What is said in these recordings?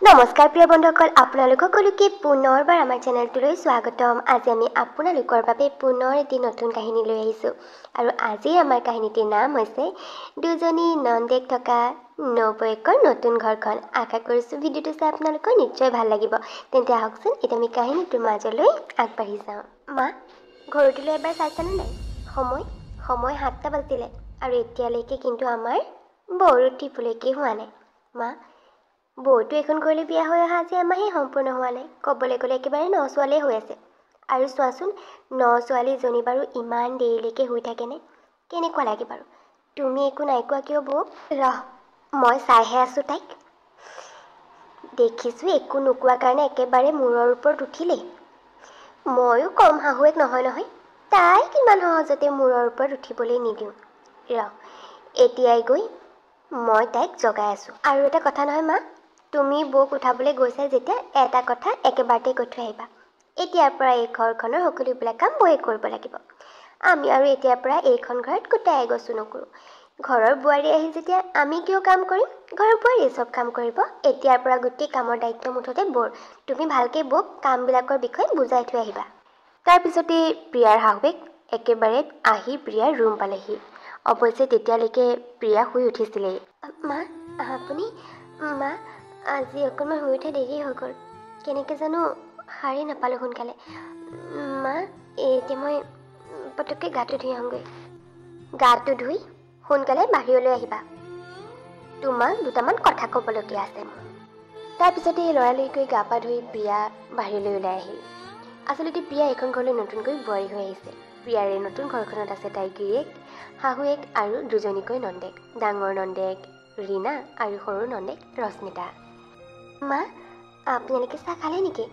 নমস্কাৰ প্ৰিয় বন্ধুসকল, আপোনালোক সকলোকে পুনৰবাৰ আমাৰ চেনেলটোলৈ স্বাগতম। আজি আমি আপোনালোকৰ বাবে পুনৰ এটি নতুন কাহিনী লৈ আহিছোঁ আৰু আজি আমাৰ কাহিনীটিৰ নাম হৈছে দুজনী নন্দেক থকা নবৌৱেকৰ নতুন ঘৰখন। আশা কৰিছোঁ ভিডিঅ'টো চাই আপোনালোকৰ নিশ্চয় ভাল লাগিব। তেন্তে আহকচোন এতিয়া আমি কাহিনীটোৰ মাজলৈ আগবাঢ়ি যাওঁ। মা, ঘৰটোলৈ এবাৰ চাইছানে নাই? সময় 7টা বাজিলে আৰু এতিয়ালৈকে কিন্তু আমাৰ বৌৰ উঠিবলৈকে হোৱা নাই। মা, বৌটো এখন ঘৰলৈ বিয়া হৈ অহা আজি এমাহেই সম্পূৰ্ণ হোৱা নাই। ক'বলৈ গ'লে একেবাৰে 9 ছোৱালীয়ে হৈ আছে। আৰু চোৱাচোন, 9 ছোৱালীজনী বাৰু ইমান দেৰিলৈকে শুই থাকেনে? কেনেকুৱা লাগে বাৰু? তুমি একো নাই কোৱা কিয় বৌ? মই চাইহে আছোঁ তাইক। দেখিছোঁ একো নোকোৱা কাৰণে একেবাৰে মূৰৰ ওপৰত উঠিলেই। ময়ো কম শাহুৱেক নহয়। তাইক ইমান সহজতে মূৰৰ ওপৰত উঠিবলৈ নিদিওঁ। এতিয়াই গৈ মই তাইক জগাই আছোঁ। আৰু এটা কথা নহয় মা, তুমি বৌক উঠাবলৈ গৈছা যেতিয়া এটা কথা একেবাৰতে কৈ থৈ আহিবা। এতিয়াৰ পৰা এই ঘৰখনৰ সকলোবিলাক কাম বৌয়ে কৰিব লাগিব। আমি আৰু এতিয়াৰ পৰা এইখন ঘৰত গোটাই এগছো নকৰোঁ। ঘৰৰ বোৱাৰী আহি যেতিয়া আমি কিয় কাম কৰিম? ঘৰৰ বোৱাৰীয়ে চব কাম কৰিব। এতিয়াৰ পৰা গোটেই কামৰ দায়িত্ব মুঠতে বৌৰ। তুমি ভালকৈ বৌক কামবিলাকৰ বিষয়ে বুজাই থৈ আহিবা। তাৰপিছতে প্ৰিয়াৰ শাহুৱেক একেবাৰে আহি প্ৰিয়াৰ ৰুম পালেহি। অৱশ্যে তেতিয়ালৈকে প্ৰিয়া শুই উঠিছিলেই। মা, আজি অকণমান শুই উঠা দেৰি হৈ গ'ল। কেনেকৈ জানো সাৰেই নাপালোঁ সোনকালে। মা, এতিয়া মই পটককৈ গাটো ধুই আহোঁগৈ। গাটো ধুই সোনকালে বাহিৰলৈ আহিবা। তোমাক দুটামান কথা ক'বলগীয়া আছে মোৰ। তাৰপিছতে লৰালৰিকৈ গা পা ধুই প্ৰিয়া বাহিৰলৈ ওলাই আহিল। আচলতে প্ৰিয়া এইখন ঘৰলৈ নতুনকৈ বোৱাৰী হৈ আহিছে। প্ৰিয়াৰ এই নতুন ঘৰখনত আছে তাইৰ গিৰিয়েক, শাহুৱেক আৰু দুজনীকৈ নন্দেক। ডাঙৰ নন্দেক ৰীণা আৰু সৰু নন্দেক ৰশ্মিতা। মা, আপোনালোকে চাহ খালে নেকি?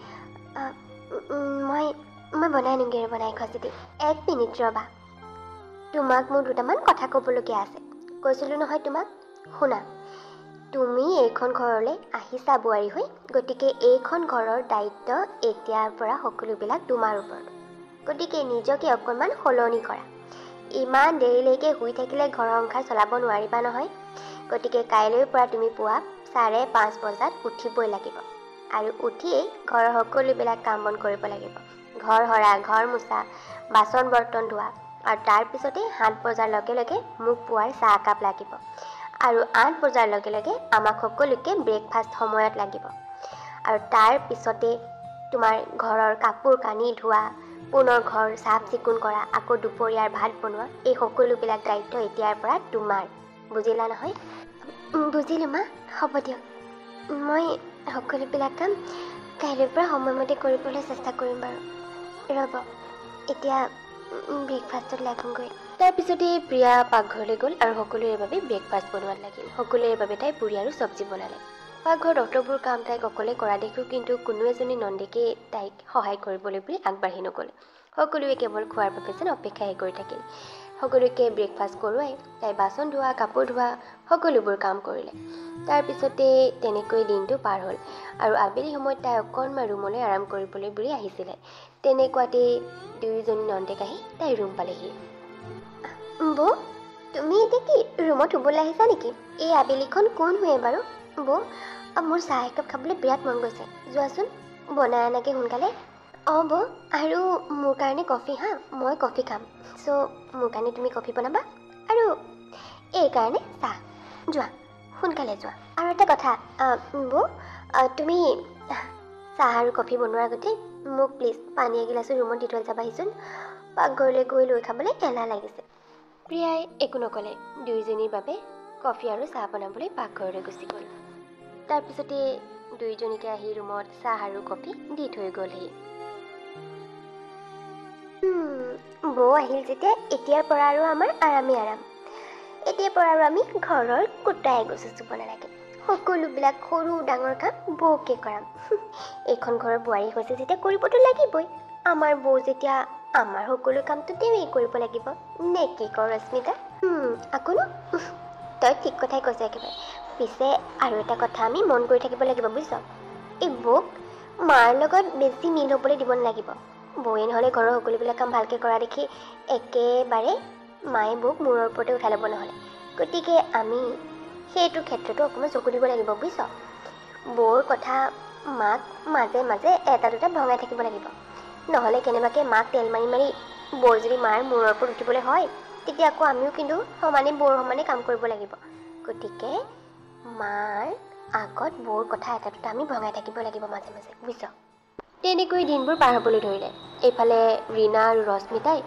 মই বনাই আনোগৈ আৰু বনাই খোৱা যদি। 1 মিনিট ৰ'বা। তোমাক মোৰ দুটামান কথা ক'বলগীয়া আছে। কৈছিলোঁ নহয় তোমাক। শুনা, তুমি এইখন ঘৰলৈ আহিছা বোৱাৰী হৈ, গতিকে এইখন ঘৰৰ দায়িত্ব এতিয়াৰ পৰা সকলোবিলাক তোমাৰ ওপৰত। গতিকে নিজকে অকণমান সলনি কৰা। ইমান দেৰিলৈকে শুই থাকিলে ঘৰৰ সংসাৰ চলাব নোৱাৰিবা নহয়। গতিকে কাইলৈৰ পৰা তুমি পুৱা 5:30 বজাত উঠিবই লাগিব। আৰু উঠিয়েই ঘৰৰ সকলোবিলাক কাম বন কৰিব লাগিব। ঘৰ সৰা, ঘৰ মোচা, বাচন বৰ্তন ধোৱা। আৰু তাৰপিছতে 7 বজাৰ লগে লগে মোক পুৱাৰ চাহ একাপ লাগিব। আৰু 8 বজাৰ লগে লগে আমাক সকলোকে ব্ৰেকফাষ্ট সময়ত লাগিব। আৰু তাৰপিছতে তোমাৰ ঘৰৰ কাপোৰ কানি ধোৱা, পুনৰ ঘৰ চাফ চিকুণ কৰা, আকৌ দুপৰীয়াৰ ভাত বনোৱা, এই সকলোবিলাক দায়িত্ব এতিয়াৰ পৰা তোমাৰ। বুজিলা নহয়? বুজিলোঁ মা, হ'ব দিয়ক। মই সকলোবিলাক কাম কাইলৈৰ পৰা সময়মতে কৰিবলৈ চেষ্টা কৰিম বাৰু। ৰ'ব, এতিয়া ব্ৰেকফাষ্টত লাগোগৈ। তাৰপিছতে প্ৰিয়া পাকঘৰলৈ গ'ল আৰু সকলোৰে বাবে ব্ৰেকফাষ্ট বনোৱাত লাগিল। সকলোৰে বাবে তাই পুৰি আৰু চব্জি বনালে। পাকঘৰত অতবোৰ কাম তাইক অকলে কৰা দেখোঁ, কিন্তু কোনো এজনী নন্দেকে তাইক সহায় কৰিবলৈ বুলি আগবাঢ়ি নগ'ল। সকলোৱে কেৱল খোৱাৰ বাবে যেন অপেক্ষাহে কৰি থাকিল। সকলোকে ব্ৰেকফাষ্ট কৰোৱাই তাই বাচন ধোৱা, কাপোৰ ধোৱা, সকলোবোৰ কাম কৰিলে। তাৰপিছতে তেনেকৈ দিনটো পাৰ হ'ল আৰু আবেলি সময়ত তাই অকণমান ৰুমলৈ আৰাম কৰিবলৈ বুলি আহিছিলে। তেনেকুৱাতে দুয়োজনী নন্দেক আহি তাই ৰুম পালেহি। বৌ, তুমি এতিয়া কি ৰুমত শুবলৈ আহিছা নেকি? এই আবেলিখন কোন শুৱে বাৰু? বৌ, মোৰ চাহ একাপ খাবলৈ বিৰাট মন গৈছে। যোৱাচোন বনাই আনাগে সোনকালে। বৌ, আৰু মোৰ কাৰণে কফি হা, মই কফি খাম। চ' মোৰ কাৰণে তুমি কফি বনাবা আৰু এই কাৰণে চাহ। যোৱা, সোনকালে যোৱা। আৰু এটা কথা বৌ, তুমি চাহ আৰু কফি বনোৱাৰ আগতে মোক প্লিজ পানী এগিলাচো ৰুমত দি থৈ যাবাহিচোন। পাকঘৰলৈ গৈ লৈ খাবলৈ এলাহ লাগিছে। প্ৰিয়াই একো নক'লে। দুয়োজনীৰ বাবে কফি আৰু চাহ বনাবলৈ পাকঘৰলৈ গুচি গ'ল। তাৰপিছতে দুয়োজনীকে আহি ৰুমত চাহ আৰু কফি দি থৈ গ'লহি। বৌ আহিল যেতিয়া এতিয়াৰ পৰা আৰু আমাৰ আৰামেই আৰাম। এতিয়াৰ পৰা আৰু আমি ঘৰৰ গোটাই এগছো চুব নালাগে। সকলোবিলাক সৰু ডাঙৰ কাম বৌকে কৰাম। এইখন ঘৰৰ বোৱাৰী হৈছে যেতিয়া কৰিবতো লাগিবই। আমাৰ বৌ যেতিয়া, আমাৰ সকলো কামটো তেওঁৱেই কৰিব লাগিব। নে কি কৰ ৰশ্মিতা? আকৌনো তই ঠিক কথাই কৈছ একেবাৰে। পিছে আৰু এটা কথা আমি মন কৰি থাকিব লাগিব বুজিছ। এই বৌক মাৰ লগত বেছি মিল হ'বলৈ দিব নালাগিব। বৌয়ে নহ'লে ঘৰৰ সকলোবিলাক কাম ভালকৈ কৰা দেখি একেবাৰে মায়ে বৌক মূৰৰ ওপৰতে উঠাই ল'ব নহ'লে। গতিকে আমি সেইটো ক্ষেত্ৰতো অকণমান চকু দিব লাগিব বুজিছ। বৌৰ কথা মাক মাজে মাজে এটা দুটা ভঙাই থাকিব লাগিব। নহ'লে কেনেবাকৈ মাক তেল মাৰি মাৰি বৌৰ যদি মাৰ মূৰৰ ওপৰত উঠিবলৈ হয়, তেতিয়া আকৌ আমিও কিন্তু সমানে বৌৰ সমানে কাম কৰিব লাগিব। গতিকে মাৰ আগত বৌৰ কথা এটা দুটা আমি ভঙাই থাকিব লাগিব মাজে মাজে, বুজিছ? তেনেকৈ দিনবোৰ পাৰ হ'বলৈ ধৰিলে। এইফালে ৰীণা আৰু ৰশ্মিতাই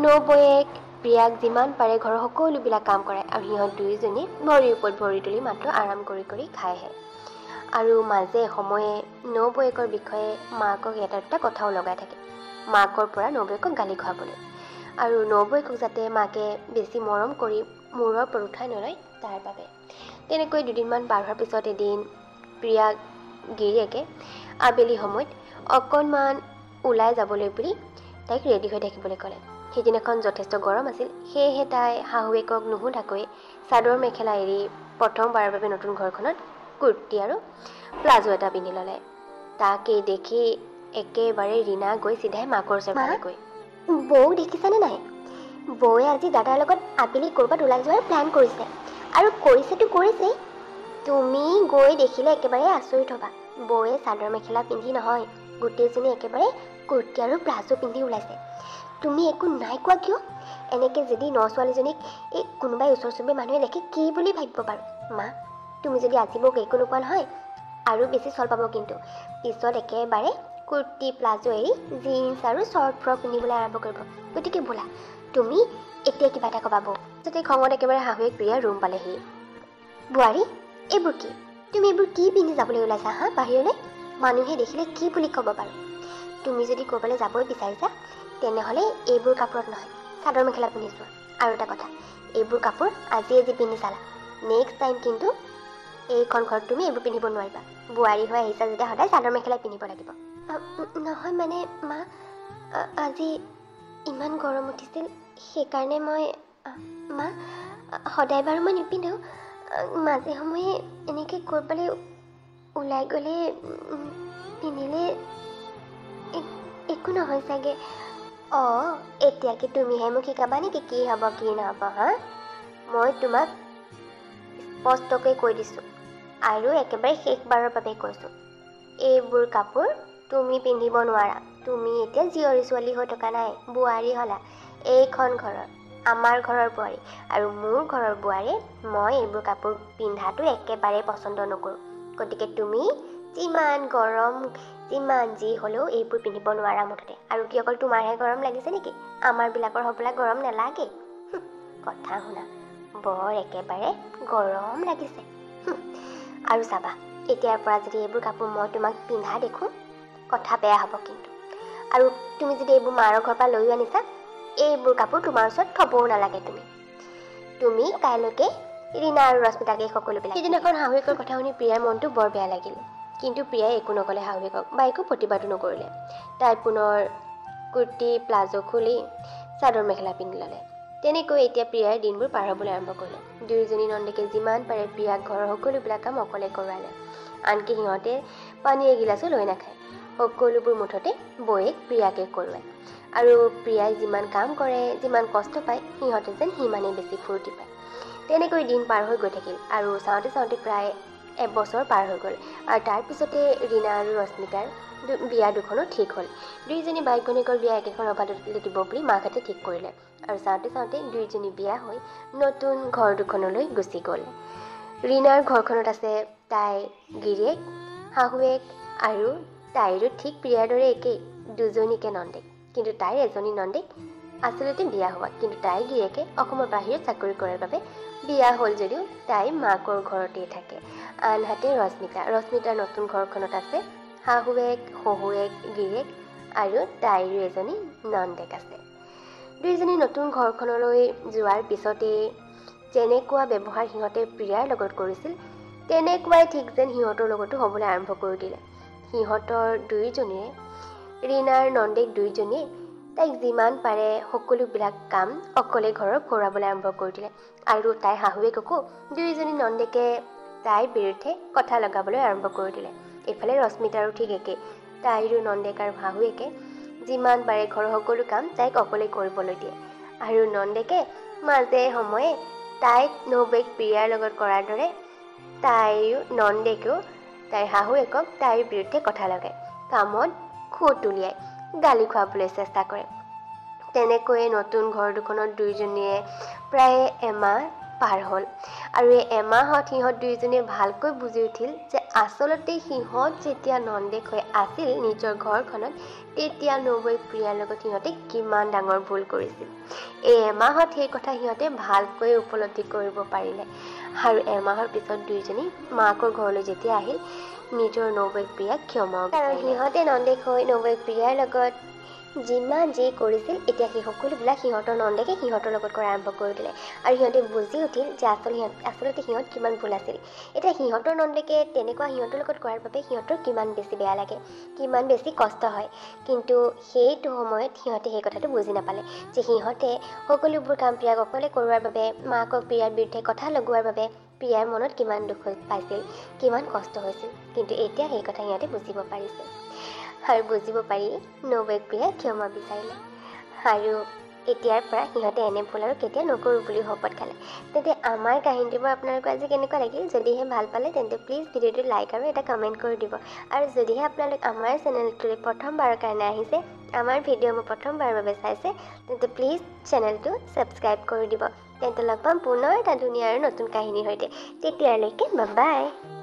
নবৌৱেক প্ৰিয়াক যিমান পাৰে ঘৰৰ সকলোবিলাক কাম কৰায়, আৰু সিহঁত দুয়োজনী ভৰিৰ ওপৰত ভৰি তুলি মাত্ৰ আৰাম কৰি কৰি খাইহে। আৰু মাজে সময়ে নবৌৱেকৰ বিষয়ে মাকক এটা দুটা কথাও লগাই থাকে, মাকৰ পৰা নবৌৱেকক গালি খুৱাবলৈ, আৰু নবৌৱেকক যাতে মাকে বেছি মৰম কৰি মূৰৰ ওপৰত উঠাই নলয় তাৰ বাবে। তেনেকৈ দুদিনমান পাৰ হোৱাৰ পিছত এদিন প্ৰিয়াক গিৰিয়েকে আবেলি সময়ত অকণমান ওলাই যাবলৈ বুলি তাইক ৰেডি হৈ থাকিবলৈ ক'লে। সেইদিনাখন যথেষ্ট গৰম আছিল, সেয়েহে তাই শাহুৱেকক নুসুধাকৈ চাদৰ মেখেলা এৰি প্ৰথমবাৰৰ বাবে নতুন ঘৰখনত কুৰ্তি আৰু প্লাজো এটা পিন্ধি ল'লে। তাকে দেখি একেবাৰে ৰীণা গৈ চিধাই মাকৰ ওচৰ পালেগৈ। বৌ দেখিছানে নাই? বৌৱে আজি দাদাৰ লগত আবেলি ক'ৰবাত ওলাই যোৱাৰ প্লেন কৰিছে, আৰু কৰিছেতো কৰিছেই। তুমি গৈ দেখিলে একেবাৰে আচৰিত হ'বা। বৌৱে চাদৰ মেখেলা পিন্ধি নহয়, গোটেইজনী একেবাৰে কুৰ্তি আৰু প্লাজো পিন্ধি ওলাইছে। তুমি একো নাই কোৱা কিয়? এনেকৈ যদি ছোৱালীজনীক এই কোনোবাই ওচৰ চুবুৰীয়া মানুহে দেখি কি বুলি ভাবিব বাৰু? মা, তুমি যদি আজি মোক একো নোকোৱা নহয়, আৰু বেছি চল পাব কিন্তু। পিছত একেবাৰে কুৰ্তি প্লাজো এৰি জিন্স আৰু শ্বৰ্ট ফ্ৰক পিন্ধিবলৈ আৰম্ভ কৰিব। গতিকে বোলা তুমি এতিয়া কিবা এটা ক'বা বৌ। যাতে খঙত একেবাৰে শাহুৱেক প্ৰিয়াৰ ৰুম পালেহি। বোৱাৰী, এইবোৰ কি? তুমি এইবোৰ কি পিন্ধি যাবলৈ ওলাইছা হা বাহিৰলৈ? মানুহে দেখিলে কি বুলি ক'ব বাৰু? তুমি যদি ক'ৰবালৈ যাবই বিচাৰিছা, তেনেহ'লে এইবোৰ কাপোৰত নহয়, চাদৰ মেখেলা পিন্ধি যোৱা। আৰু এটা কথা, এইবোৰ কাপোৰ আজি পিন্ধি চালা, নেক্সট টাইম কিন্তু এইখন ঘৰত তুমি এইবোৰ পিন্ধিব নোৱাৰিবা। বোৱাৰী হৈ আহিছা যেতিয়া সদায় চাদৰ মেখেলাই পিন্ধিব লাগিব। নহয় মানে মা, আজি ইমান গৰম উঠিছিল, সেইকাৰণে মই মা সদায় বাৰু মই নিপিন্ধো, মাজে সময়ে এনেকৈ ক'ৰবালৈ ওলাই গ'লে পিন্ধিলে একো নহয় চাগে। অঁ, এতিয়া কি তুমিহে মোক শিকাবা নেকি কি হ'ব কি নহ'ব? হা, মই তোমাক স্পষ্টকৈ কৈ দিছোঁ, আৰু একেবাৰে শেষবাৰৰ বাবে কৈছোঁ, এইবোৰ কাপোৰ তুমি পিন্ধিব নোৱাৰা। তুমি এতিয়া জীয়ৰী ছোৱালী হৈ থকা নাই, বোৱাৰী হ'লা। এইখন ঘৰৰ আমাৰ ঘৰৰ বোৱাৰী, আৰু মোৰ ঘৰৰ বোৱাৰীয়ে মই এইবোৰ কাপোৰ পিন্ধাটো একেবাৰে পচন্দ নকৰোঁ। গতিকে তুমি যিমান গৰম যিমান যি হ'লেও এইবোৰ পিন্ধিব নোৱাৰা মুঠতে। আৰু কি অকল তোমাৰহে গৰম লাগিছে নেকি? আমাৰবিলাকৰ হ'বলৈ গৰম নালাগে। কথা শুনা, বৰ একেবাৰে গৰম লাগিছে। আৰু চাবা, এতিয়াৰ পৰা যদি এইবোৰ কাপোৰ মই তোমাক পিন্ধা দেখোঁ, কথা বেয়া হ'ব কিন্তু। আৰু তুমি যদি এইবোৰ মাৰৰ ঘৰৰ পৰা লৈও আনিছা, এইবোৰ কাপোৰ তোমাৰ ওচৰত থ'বও নালাগে। তুমি কাইলৈকে ৰীণা আৰু ৰশ্মিতাকে সকলোবিলাক। সেইদিনাখন শাহুৱেকৰ কথা শুনি প্ৰিয়াৰ মনটো বৰ বেয়া লাগিল, কিন্তু প্ৰিয়াই একো নক'লে শাহুৱেকক বা একো প্ৰতিবাদো নকৰিলে। তাই পুনৰ কুৰ্তি প্লাজো খুলি চাদৰ মেখেলা পিন্ধি ল'লে। তেনেকৈ এতিয়া প্ৰিয়াৰ দিনবোৰ পাৰ হ'বলৈ আৰম্ভ কৰিলে। দুয়োজনী নন্দেকে যিমান পাৰে প্ৰিয়াক ঘৰৰ সকলোবিলাক কাম অকলে কৰোৱালে। আনকি সিহঁতে পানী এগিলাচো লৈ নাখায়। সকলোবোৰ মুঠতে বৌয়েক প্ৰিয়াকে কৰোৱায়। আৰু প্ৰিয়াই যিমান কাম কৰে, যিমান কষ্ট পায়, সিহঁতে যেন সিমানেই বেছি ফূৰ্তি পায়। তেনেকৈ দিন পাৰ হৈ গৈ থাকিল, আৰু চাওঁতে চাওঁতে প্ৰায় এবছৰ পাৰ হৈ গ'ল। আৰু তাৰপিছতে ৰীণা আৰু ৰশ্মিতাৰ বিয়া দুখনো ঠিক হ'ল। দুয়োজনী বাইক ভনীয়েকৰ বিয়া একেখন ৰভাতলে দিব বুলি মাকহঁতে ঠিক কৰিলে। আৰু চাওঁতে চাওঁতে দুয়োজনী বিয়া হৈ নতুন ঘৰ দুখনলৈ গুচি গ'ল। ৰীণাৰ ঘৰখনত আছে তাইৰ গিৰিয়েক, শাহুৱেক, আৰু তাইৰো ঠিক প্ৰিয়াৰ দৰে একেই দুজনীকে নন্দেক। কিন্তু তাইৰ এজনী নন্দেক আচলতে বিয়া হোৱা, কিন্তু তাইৰ গিৰিয়েকে অসমৰ বাহিৰত চাকৰি কৰাৰ বাবে বিয়া হ'ল যদিও তাই মাকৰ ঘৰতেই থাকে। আনহাতে ৰশ্মিতাৰ নতুন ঘৰখনত আছে শাহুৱেক, শহুৱেক, গিৰিয়েক, আৰু তাইৰো এজনী নন্দেক আছে। দুয়োজনী নতুন ঘৰখনলৈ যোৱাৰ পিছতেই যেনেকুৱা ব্যৱহাৰ সিহঁতে প্ৰিয়াৰ লগত কৰিছিল, তেনেকুৱাই ঠিক যেন সিহঁতৰ লগতো হ'বলৈ আৰম্ভ কৰি দিলে। সিহঁতৰ দুয়োজনীৰে, ৰীণাৰ নন্দেক দুয়োজনীয়ে তাইক যিমান পাৰে সকলোবিলাক কাম অকলে ঘৰৰ কৰাবলৈ আৰম্ভ কৰি দিলে। আৰু তাইৰ শাহুৱেককো দুয়োজনী নন্দেকে তাইৰ বিৰুদ্ধে কথা লগাবলৈ আৰম্ভ কৰি দিলে। এইফালে ৰশ্মিতাৰো ঠিক একেই, তাইৰো নন্দেক আৰু শাহুৱেকে যিমান পাৰে ঘৰৰ সকলো কাম তাইক অকলে কৰিবলৈ দিয়ে। আৰু নন্দেকে মাজে সময়ে তাইক নবৌৱেক প্ৰিয়াৰ লগত কৰাৰ দৰে নন্দেকেও তাইৰ শাহুৱেকক তাইৰ বিৰুদ্ধে কথা লগায়, কামত খুঁত উলিয়াই গালি খুৱাবলৈ চেষ্টা কৰে। তেনেকৈয়ে নতুন ঘৰ দুখনত দুয়োজনীয়ে প্ৰায় এমাহ পাৰ হ'ল। আৰু এই এমাহত সিহঁত দুয়োজনীয়ে ভালকৈ বুজি উঠিল যে আচলতে সিহঁত যেতিয়া নন্দেক হৈ আছিল নিজৰ ঘৰখনত, তেতিয়া নবৈ প্ৰিয়াৰ লগত সিহঁতে কিমান ডাঙৰ ভুল কৰিছিল। এই এমাহত সেই কথা সিহঁতে ভালকৈ উপলব্ধি কৰিব পাৰিলে। আৰু এমাহৰ পিছত দুয়োজনী মাকৰ ঘৰলৈ যেতিয়া আহিল, নিজৰ নবৈ প্ৰিয়াক ক্ষমাও বিচাৰিলে। কাৰণ সিহঁতে নন্দেক হৈ নবৈ প্ৰিয়াৰ লগত যিমান যি কৰিছিল, এতিয়া সেই সকলোবিলাক সিহঁতৰ নন্দেকে সিহঁতৰ লগত কৰা আৰম্ভ কৰি দিলে। আৰু সিহঁতে বুজি উঠিল যে আচলতে সিহঁত কিমান ভুল আছিল। এতিয়া সিহঁতৰ নন্দেকে তেনেকুৱা সিহঁতৰ লগত কৰাৰ বাবে সিহঁতৰ কিমান বেছি বেয়া লাগে, কিমান বেছি কষ্ট হয়। কিন্তু সেইটো সময়ত সিহঁতে সেই কথাটো বুজি নাপালে যে সিহঁতে সকলোবোৰ কাম প্ৰিয়াক অকলে কৰোৱাৰ বাবে, মাকক প্ৰিয়াৰ বিৰুদ্ধে কথা লগোৱাৰ বাবে প্ৰিয়াৰ মনত কিমান দুখ পাইছিল, কিমান কষ্ট হৈছিল। কিন্তু এতিয়া সেই কথা সিহঁতে বুজিব পাৰিছিল। আৰু বুজিব পাৰি নবৈক প্ৰিয়াই ক্ষমা বিচাৰিলে। আৰু এতিয়াৰ পৰা সিহঁতে এনে ভুল আৰু কেতিয়া নকৰোঁ বুলি শপত খালে। তেন্তে আমাৰ কাহিনীবোৰ আপোনালোকৰ আজি কেনেকুৱা লাগিল? যদিহে ভাল পালে তেন্তে প্লিজ ভিডিঅ'টো লাইক আৰু এটা কমেণ্ট কৰি দিব। আৰু যদিহে আপোনালোক আমাৰ চেনেলটোলৈ প্ৰথমবাৰৰ কাৰণে আহিছে, আমাৰ ভিডিঅ' মোৰ প্ৰথমবাৰৰ বাবে চাইছে, তেন্তে প্লিজ চেনেলটো ছাবস্ক্ৰাইব কৰি দিব। তেন্তে লগ পাম পুনৰ এটা ধুনীয়া আৰু নতুন কাহিনীৰ সৈতে। তেতিয়ালৈকে বাই বাই।